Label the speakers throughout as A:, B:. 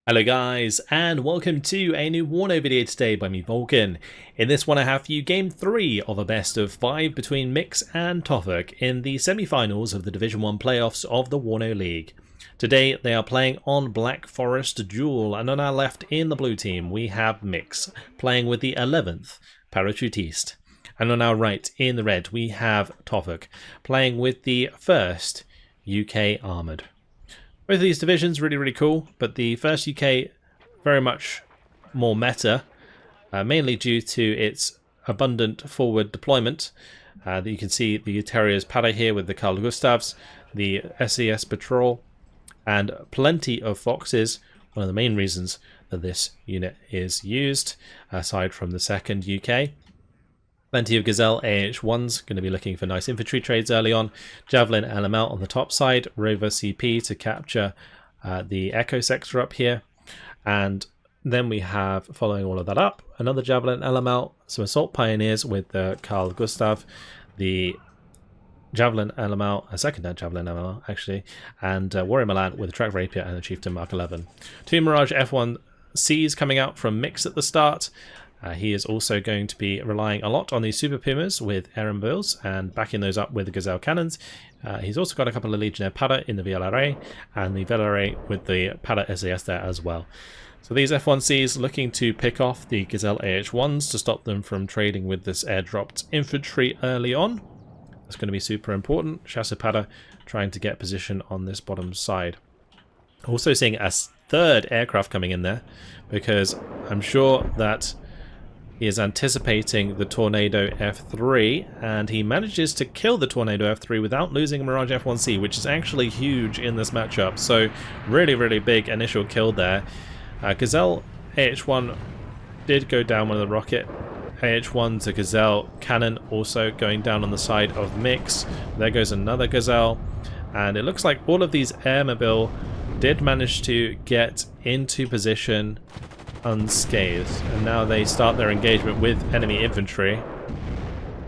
A: Hello guys, and welcome to a new WARNO video today by me, Vulcan. In this one I have for you game 3 of a best of 5 between Mix and Tofuk in the semi-finals of the Division 1 playoffs of the WARNO League. Today they are playing on Black Forest Duel, and on our left in the blue team we have Mix playing with the 11th Parachutiste. And on our right in the red we have Tofuk playing with the 1st UK Armoured. Both of these divisions really cool, but the first UK very much more meta, mainly due to its abundant forward deployment. That you can see the Terrier's Para here with the Carl Gustavs, the SES Patrol, and plenty of Foxes. One of the main reasons that this unit is used, aside from the 2nd UK. Plenty of Gazelle AH1s, going to be looking for nice infantry trades early on. Javelin LML on the top side, Rover CP to capture the Echo sector up here. And then we have, following all of that up, another Javelin LML, some Assault Pioneers with the Carl Gustav, the Javelin LML, a second Javelin LML actually, and Warrior Milan with the Track Rapier and the Chieftain Mark 11. Two Mirage F1Cs coming out from Mix at the start. He is also going to be relying a lot on these Super Pumas with Aaron Bills and backing those up with the Gazelle cannons. He's also got a couple of Legionnaire Para in the VLRA and the VLRA with the Para SAS there as well. So these F1Cs looking to pick off the Gazelle AH1s to stop them from trading with this airdropped infantry early on. That's going to be super important. Chasseur Para trying to get position on this bottom side. Also seeing a 3rd aircraft coming in there, because I'm sure that he is anticipating the Tornado F3, and he manages to kill the Tornado F3 without losing a Mirage F1C, which is actually huge in this matchup. So really big initial kill there. Gazelle AH1 did go down with the rocket. AH1 to Gazelle cannon also going down on the side of Mix. There goes another Gazelle, and it looks like all of these Airmobile did manage to get into position unscathed, and now they start their engagement with enemy infantry,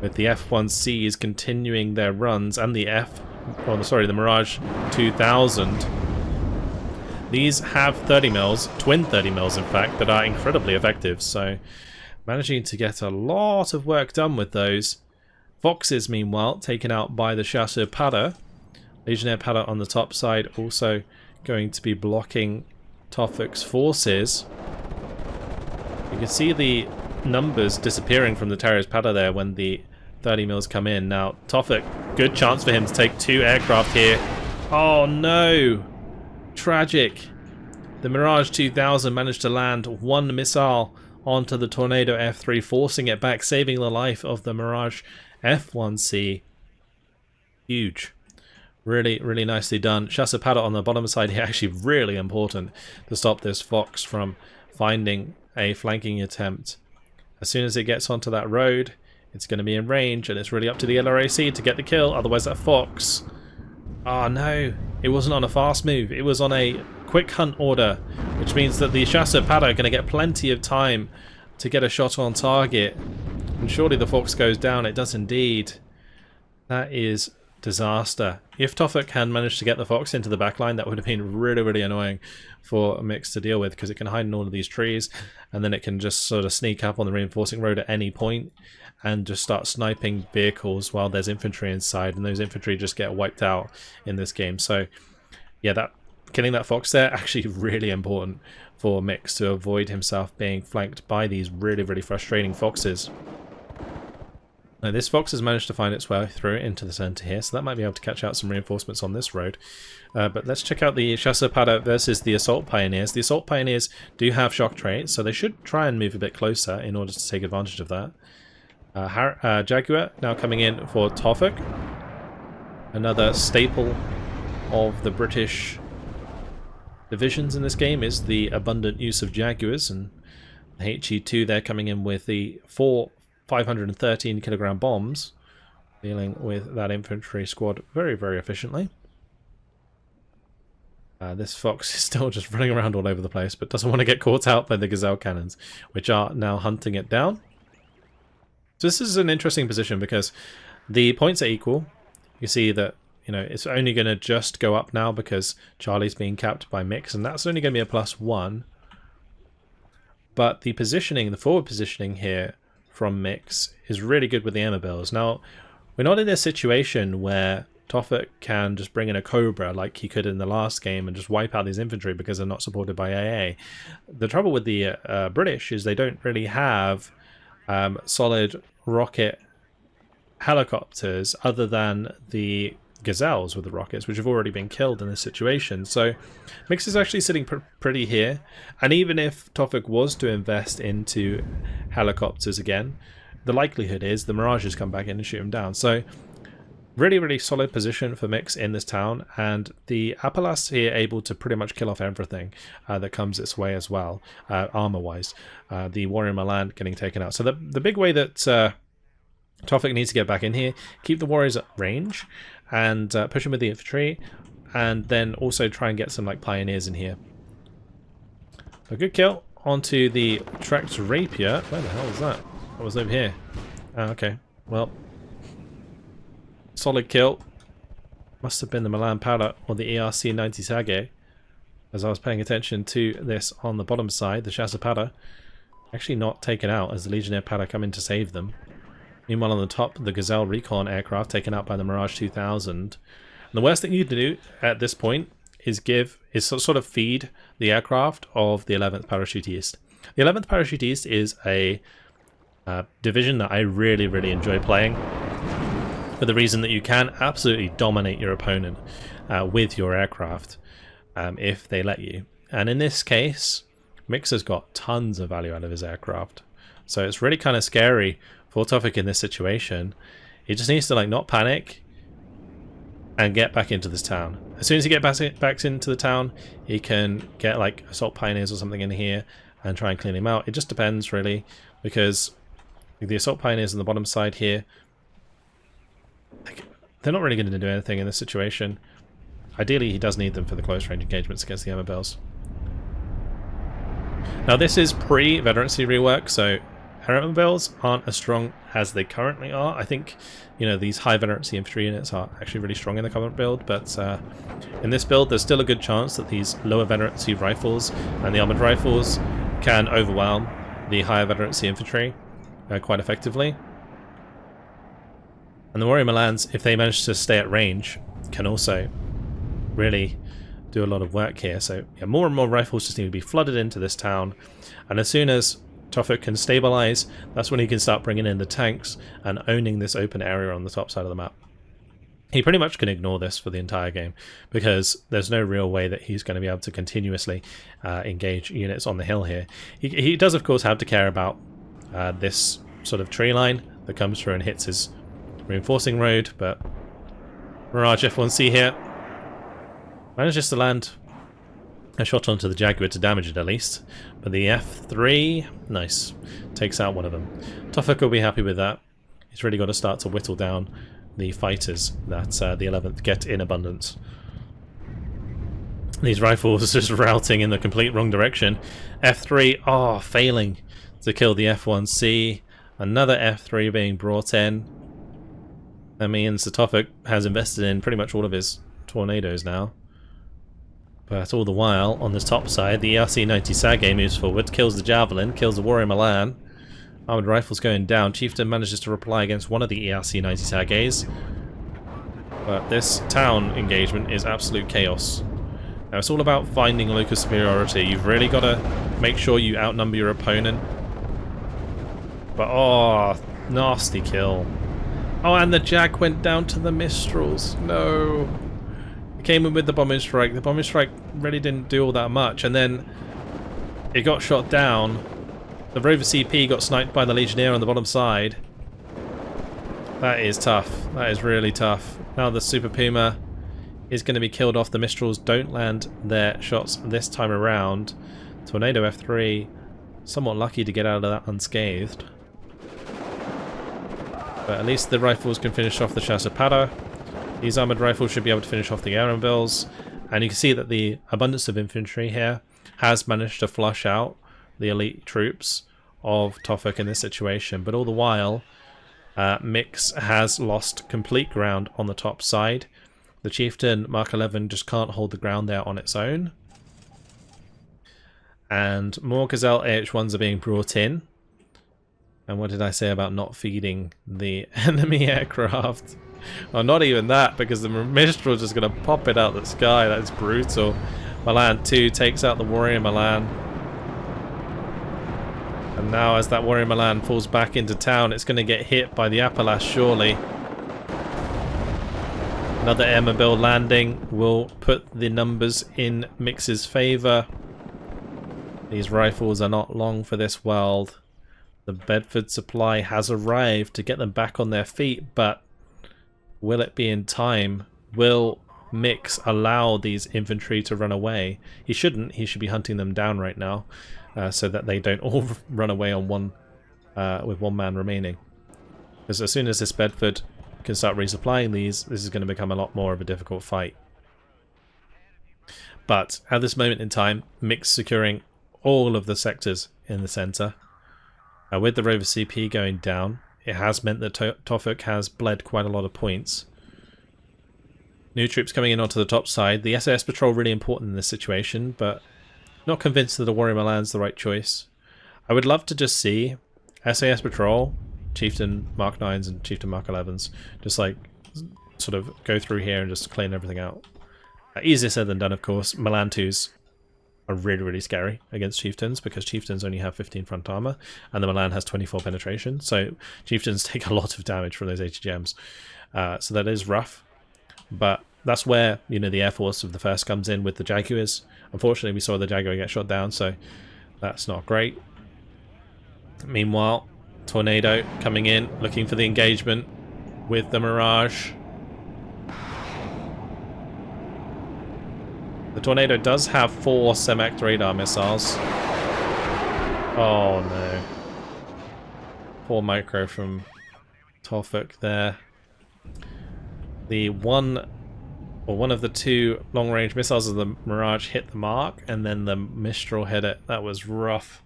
A: with the F1Cs continuing their runs, and the the Mirage 2000. These have 30 mils, twin 30 mils in fact, that are incredibly effective, so managing to get a lot of work done with those. Foxes meanwhile taken out by the Chasseur Para. Legionnaire Para on the top side also going to be blocking Tofuk's forces. You can see the numbers disappearing from the Terrier's Para there when the 30 mils come in. Now, Tofuk, good chance for him to take 2 aircraft here. Oh no! Tragic. The Mirage 2000 managed to land 1 missile onto the Tornado F3, forcing it back, saving the life of the Mirage F1C. Huge. Really nicely done. Chasseur Para on the bottom side here, actually really important to stop this Fox from finding a flanking attempt. As soon as it gets onto that road, it's going to be in range, and it's really up to the LRAC to get the kill, otherwise that Fox... Oh no, it wasn't on a fast move, it was on a quick hunt order, which means that the Chasseur Para are going to get plenty of time to get a shot on target. And surely the Fox goes down, it does indeed. That is disaster. If Tofuk had managed to get the Fox into the backline, that would have been really annoying for Mix to deal with, because it can hide in all of these trees, and then it can just sort of sneak up on the reinforcing road at any point and just start sniping vehicles while there's infantry inside, and those infantry just get wiped out in this game. So yeah, killing that Fox there, actually really important for Mix to avoid himself being flanked by these really frustrating Foxes. Now this Fox has managed to find its way through into the centre here, so that might be able to catch out some reinforcements on this road. But let's check out the Chasseur Para versus the Assault Pioneers. The Assault Pioneers do have shock traits, so they should try and move a bit closer in order to take advantage of that. Jaguar now coming in for Tofuk. Another staple of the British divisions in this game is the abundant use of Jaguars, and the HE2 there coming in with the 4 513 kilogram bombs, dealing with that infantry squad very efficiently. This Fox is still just running around all over the place, but doesn't want to get caught out by the Gazelle cannons, which are now hunting it down. So this is an interesting position because the points are equal. You see that you know, it's only going to just go up now because Charlie's being capped by Mix, and that's only going to be a +1. But the positioning, the forward positioning here from Mix is really good with the Armor Bills. Now, we're not in a situation where Tofuk can just bring in a Cobra like he could in the last game and just wipe out his infantry because they're not supported by AA. The trouble with the British is they don't really have solid rocket helicopters other than the Gazelles with the rockets, which have already been killed in this situation. So Mix is actually sitting pretty here, and even if Tofuk was to invest into helicopters again, the likelihood is the Mirages come back in and shoot him down. So really, really solid position for Mix in this town, and the Apalas here able to pretty much kill off everything that comes its way as well, armor-wise. The Warrior Milan getting taken out. So the big way that Tofuk needs to get back in here, keep the Warriors at range, and push him with the infantry, and then also try and get some like Pioneers in here. A good kill onto the tracked Rapier. Where the hell was that? That was over here. Oh, okay. Well, solid kill. Must have been the Milan Powder or the ERC 90 Sage, as I was paying attention to this on the bottom side. The Chasseur Powder actually not taken out as the Legionnaire Powder come in to save them. Meanwhile on the top, the Gazelle Recon aircraft taken out by the Mirage 2000. And the worst thing you can do at this point is sort of feed the aircraft of the 11th Parachute East. The 11th Parachute East is a division that I really, really enjoy playing, for the reason that you can absolutely dominate your opponent with your aircraft if they let you. And in this case, Mix has got tons of value out of his aircraft. So it's really kind of scary for Tofuk in this situation. He just needs to like not panic and get back into this town. As soon as he gets back into the town, he can get like Assault Pioneers or something in here and try and clean him out. It just depends really, because the Assault Pioneers on the bottom side here, they're not really going to do anything in this situation. Ideally, he does need them for the close range engagements against the Armor Bells. Now, this is pre-veterancy rework, so Armor Bells aren't as strong as they currently are. I think, you know, these high veterancy infantry units are actually really strong in the current build, but in this build, there's still a good chance that these lower veterancy rifles and the armored rifles can overwhelm the higher veterancy infantry quite effectively. And the Warrior Milans, if they manage to stay at range, can also really do a lot of work here. So yeah, more and more rifles just need to be flooded into this town, and as soon as Tofuk can stabilize, that's when he can start bringing in the tanks and owning this open area on the top side of the map. He pretty much can ignore this for the entire game, because there's no real way that he's going to be able to continuously engage units on the hill here. He does, of course, have to care about this sort of tree line that comes through and hits his reinforcing road, but Mirage F1C here manages to land a shot onto the Jaguar to damage it at least, but the F3, nice, takes out one of them. Tofuk will be happy with that. He's really got to start to whittle down the fighters that the 11th get in abundance. These rifles just routing in the complete wrong direction. F3, failing to kill the F1C. Another F3 being brought in. That means the Tofuk has invested in pretty much all of his tornadoes now. But all the while, on the top side, the ERC-90 Sage moves forward, kills the Javelin, kills the Warrior Milan. Armoured Rifles going down. Chieftain manages to reply against one of the ERC-90 Sages. But this town engagement is absolute chaos. Now, it's all about finding local superiority. You've really got to make sure you outnumber your opponent. But, nasty kill. Oh, and the Jag went down to the Mistrals. No. Came in with the bombing strike. The bombing strike really didn't do all that much, and then it got shot down. The Rover CP got sniped by the Legionnaire on the bottom side. That is tough. That is really tough. Now the Super Puma is going to be killed off. The Mistrals don't land their shots this time around. Tornado F3, somewhat lucky to get out of that unscathed. But at least the rifles can finish off the Chasseur Powder. These armoured rifles should be able to finish off the Armor Bills, and you can see that the abundance of infantry here has managed to flush out the elite troops of Tofuk in this situation, but all the while Mix has lost complete ground on the top side. The Chieftain Mark 11 just can't hold the ground there on its own. And more Gazelle AH-1s are being brought in. And what did I say about not feeding the enemy aircraft? Well, not even that, because the Mistral is just going to pop it out the sky. That's brutal. Milan 2 takes out the Warrior Milan. And now as that Warrior Milan falls back into town, it's going to get hit by the Appalache, surely. Another airmobile landing will put the numbers in Mix's favour. These rifles are not long for this world. The Bedford supply has arrived to get them back on their feet, but will it be in time? Will Mix allow these infantry to run away? He shouldn't. He should be hunting them down right now, so that they don't all run away on with one man remaining. Because as soon as this Bedford can start resupplying these, this is going to become a lot more of a difficult fight. But at this moment in time, Mix securing all of the sectors in the centre. With the Rover CP going down, it has meant that Tofuk has bled quite a lot of points. New troops coming in onto the top side. The SAS patrol really important in this situation, but not convinced that the Warrior Milan's the right choice. I would love to just see SAS patrol, Chieftain Mark 9s and Chieftain Mark 11s, just like sort of go through here and just clean everything out. Easier said than done, of course. Milan 2s are really, really scary against Chieftains, because Chieftains only have 15 front armor and the Milan has 24 penetration, so Chieftains take a lot of damage from those HGMs. So that is rough, but that's where, you know, the Air Force of the 1st comes in with the Jaguars. Unfortunately, we saw the Jaguar get shot down, so that's not great. Meanwhile, Tornado coming in, looking for the engagement with the Mirage. The Tornado does have 4 SEMAC radar missiles. Oh no. Poor micro from Tofuk there. The one of the 2 long-range missiles of the Mirage hit the mark, and then the Mistral hit it. That was rough.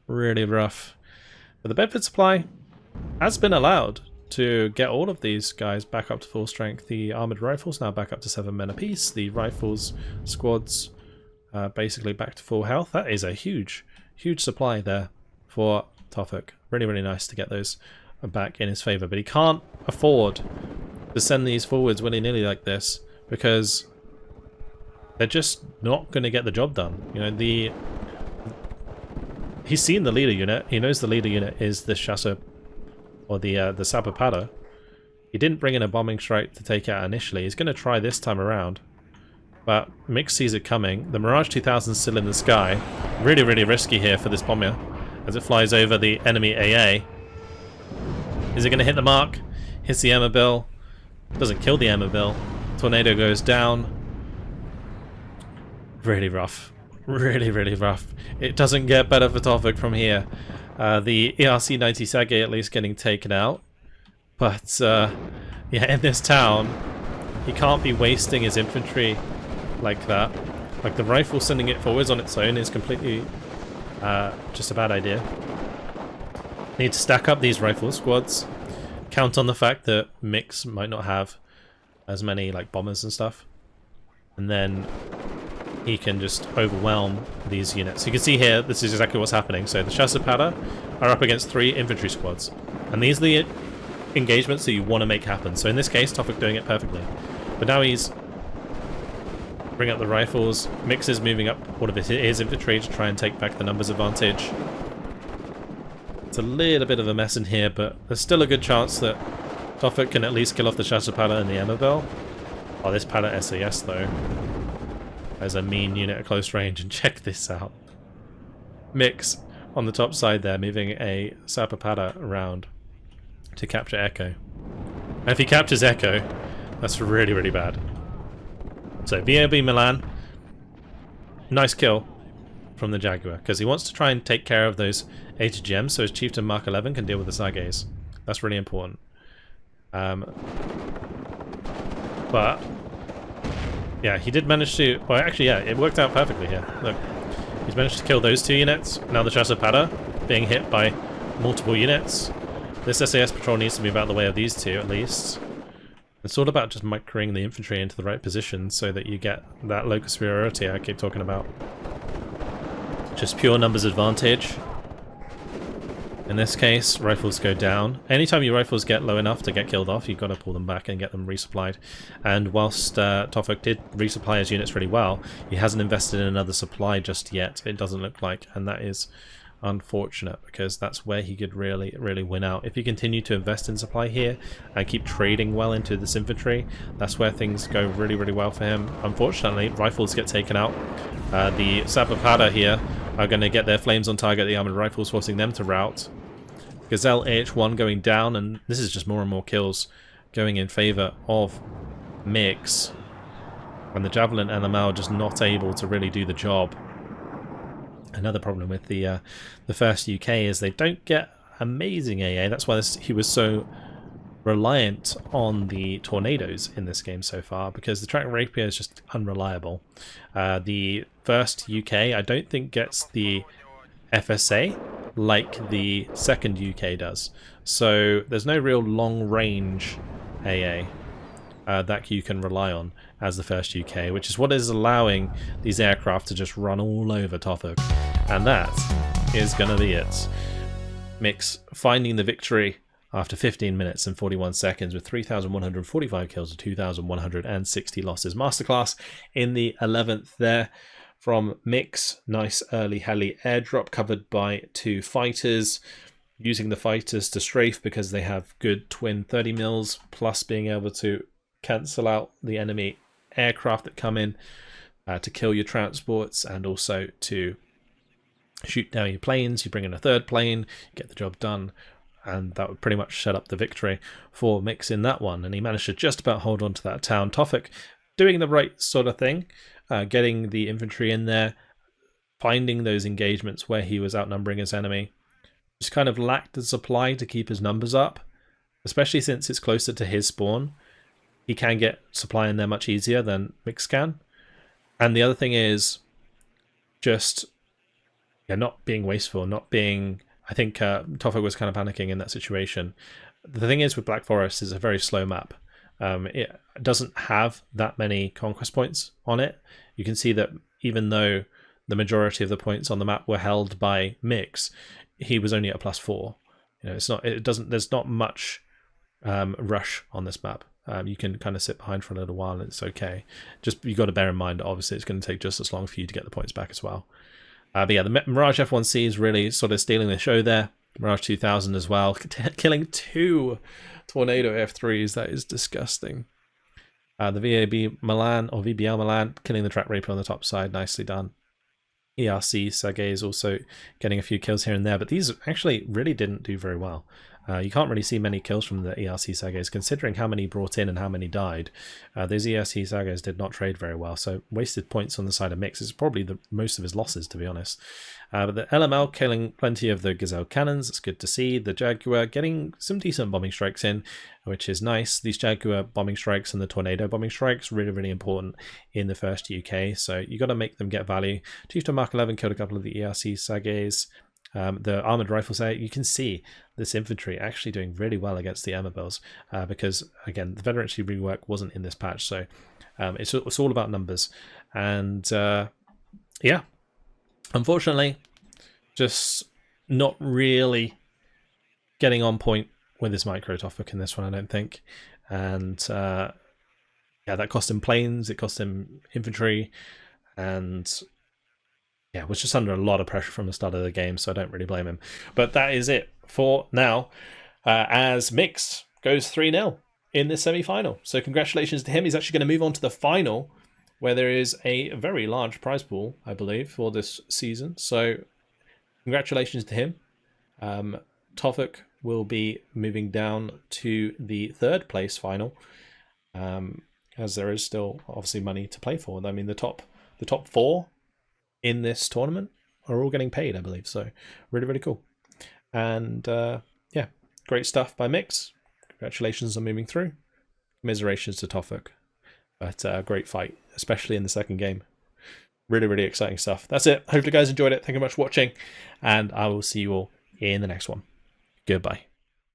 A: Really rough. But the Bedford supply has been allowed to get all of these guys back up to full strength. The armoured rifles now back up to 7 men apiece. The rifles squads basically back to full health. That is a huge, huge supply there for Tofuk. Really, really nice to get those back in his favour. But he can't afford to send these forwards willy-nilly like this, because they're just not going to get the job done. You know, he's seen the leader unit. He knows the leader unit is the Chasseur, or the Sapapada. He didn't bring in a bombing strike to take out initially. He's going to try this time around, but Mix sees it coming. The Mirage 2000 is still in the sky. Really, really risky here for this bomber as it flies over the enemy AA. Is it going to hit the mark? Hits the airmobile. Doesn't kill the airmobile. Tornado goes down. Really rough. Really, really rough. It doesn't get better for Tofuk from here. The ERC-90 Sage at least getting taken out. But, yeah, in this town, he can't be wasting his infantry like that. Like, the rifle sending it forwards on its own is completely just a bad idea. Need to stack up these rifle squads. Count on the fact that Mix might not have as many, like, bombers and stuff. And then he can just overwhelm these units. You can see here, this is exactly what's happening. So the Chasseur are up against 3 infantry squads. And these are the engagements that you want to make happen. So in this case, Tofuk doing it perfectly. But now he's bring up the rifles. Mix is moving up all of his infantry to try and take back the numbers advantage. It's a little bit of a mess in here, but there's still a good chance that Tofuk can at least kill off the Chasseur and the Airmobile. Oh, this Pala SAS though as a mean unit at close range, and check this out. Mix on the top side there, moving a Sapapada around to capture Echo. And if he captures Echo, that's really, really bad. So VOB Milan, nice kill from the Jaguar, because he wants to try and take care of those HGMs so his Chieftain Mark 11 can deal with the Sages. That's really important. But yeah, he did manage to... Well, actually, yeah, it worked out perfectly here. Look, he's managed to kill those 2 units. Now the Chasseur being hit by multiple units. This SAS patrol needs to move out of the way of these 2, at least. It's all about just microing the infantry into the right position so that you get that local superiority I keep talking about. Just pure numbers advantage. In this case, rifles go down. Anytime your rifles get low enough to get killed off, you've got to pull them back and get them resupplied. And whilst Tofuk did resupply his units really well, he hasn't invested in another supply just yet, it doesn't look like, and that is unfortunate because that's where he could really win out. If he continued to invest in supply here and keep trading well into this infantry, that's where things go really well for him. Unfortunately, rifles get taken out. The Sapapada here are going to get their flames on target, the armored rifles forcing them to rout. Gazelle AH1 going down, and this is just more and more kills going in favour of Mix. And the Javelin LML just not able to really do the job. Another problem with the first UK is they don't get amazing AA. That's why he was so reliant on the tornadoes in this game so far, because the track rapier is just unreliable. The first UK I don't think gets the FSA like the second UK does, so there's no real long range AA that you can rely on as the first UK, which is what is allowing these aircraft to just run all over Tofuk, and that is gonna be it. Mix finding the victory after 15 minutes and 41 seconds with 3,145 kills and 2,160 losses. Masterclass in the 11th there from Mix. Nice early heli airdrop covered by 2 fighters. Using the fighters to strafe because they have good twin 30 mils, plus being able to cancel out the enemy aircraft that come in to kill your transports, and also to shoot down your planes. You bring in a third plane, get the job done, and that would pretty much set up the victory for Mix in that one. And he managed to just about hold on to that town. Tofuk doing the right sort of thing, getting the infantry in there, finding those engagements where he was outnumbering his enemy. Just kind of lacked the supply to keep his numbers up, especially since it's closer to his spawn. He can get supply in there much easier than Mix can. And the other thing is just not being wasteful, not being... I think Tofuk was kind of panicking in that situation. The thing is with Black Forest is a very slow map. It doesn't have that many conquest points on it. You can see that even though the majority of the points on the map were held by Mix, he was only at +4. You know, it's not. It doesn't. There's not much rush on this map. You can kind of sit behind for a little while and it's okay. Just you got to bear in mind, obviously, it's going to take just as long for you to get the points back as well. But yeah, the Mirage F1C is really sort of stealing the show there. Mirage 2000 as well, killing 2 Tornado F3s. That is disgusting. The VAB Milan, or VBL Milan, killing the track raper on the top side. Nicely done. ERC Sergei is also getting a few kills here and there, but these actually really didn't do very well. You can't really see many kills from the ERC Sergeis, considering how many brought in and how many died. Those ERC Sergeis did not trade very well, so wasted points on the side of Mix is probably the most of his losses, to be honest. But the LML killing plenty of the Gazelle cannons, it's good to see. The Jaguar getting some decent bombing strikes in, which is nice. These Jaguar bombing strikes and the Tornado bombing strikes, really important in the first UK, so you got to make them get value. Chieftain Mark 11 killed a couple of the ERC Sergeis. The armored rifles there, you can see this infantry actually doing really well against the Amabels because, again, the veterancy rework wasn't in this patch, so it's all about numbers. And yeah, unfortunately, just not really getting on point with his micro Tofuk in this one, I don't think. And yeah, that cost him planes, it cost him infantry, and yeah, was just under a lot of pressure from the start of the game, so I don't really blame him. But that is it for now, as Mix goes 3-0 in this semi-final. So congratulations to him. He's actually going to move on to the final, where there is a very large prize pool, I believe, for this season. So congratulations to him. Tofuk will be moving down to the 3rd place final, as there is still obviously money to play for. I mean, the top 4 in this tournament are all getting paid, I believe, so really cool. And yeah, great stuff by Mix. Congratulations on moving through. Commiserations to Tofuk, but great fight, especially in the second game. Really exciting stuff. That's it. Hope you guys enjoyed it. Thank you very much for watching, and I will see you all in the next one. Goodbye.